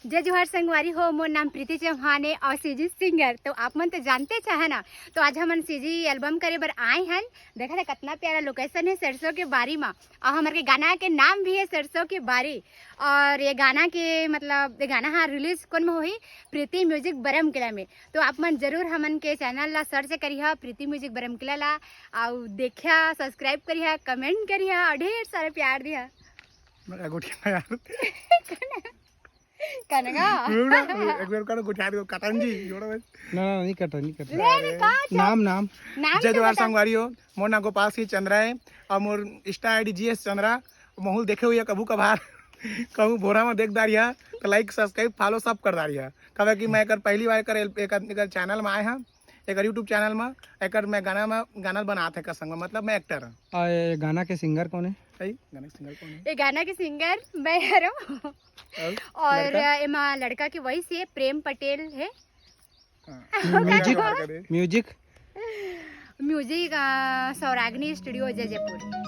जय जोहार संगवारी हो। मोर नाम प्रीति चौहान है और सीजी सिंगर तो आप मन तो जानते चाहे ना। तो आज हमन सीजी एल्बम करे बर आए हैं। देखा था कितना प्यारा लोकेशन है सरसों के बारी में और हमारे गाना के नाम भी है सरसों की बारी। और ये गाना के मतलब ये गाना हाँ रिलीज कौन में हुई प्रीति म्यूजिक बरम किला में। तो आप मन जरूर हमन के चैनल ला सर्च करिए प्रीति म्यूजिक बरम किला ला और देखिया सब्सक्राइब करिए कमेंट करिए और ढेर सारे प्यार दिया कनगा एक बार करो गुठार को कटन जी जोड़ो ना नहीं कटा नाम नाम जय जोहार संगवारी हो। मोर नाम गोपाल सिंह चंद्रा है और मोर इंस्टा आईडी जीएस चंद्रा। महूल देखे हुए कभू कभार कहूँ भोरा में देख दारी है तो लाइक सब्सक्राइब फॉलो सब कर दारी है। कहे कि मैं कर पहली बार कर एक चैनल में आए हैं एक यूट्यूब चैनल में एक मैं गाना बनाते का संग मतलब मैं एक्टर हूँ। गाना के सिंगर कौन है? गाना के सिंगर कौन है? ये गाना के सिंगर मैं हूँ और एमा लड़का के वही से प्रेम पटेल है। Music music Sauragani studio Jaipur.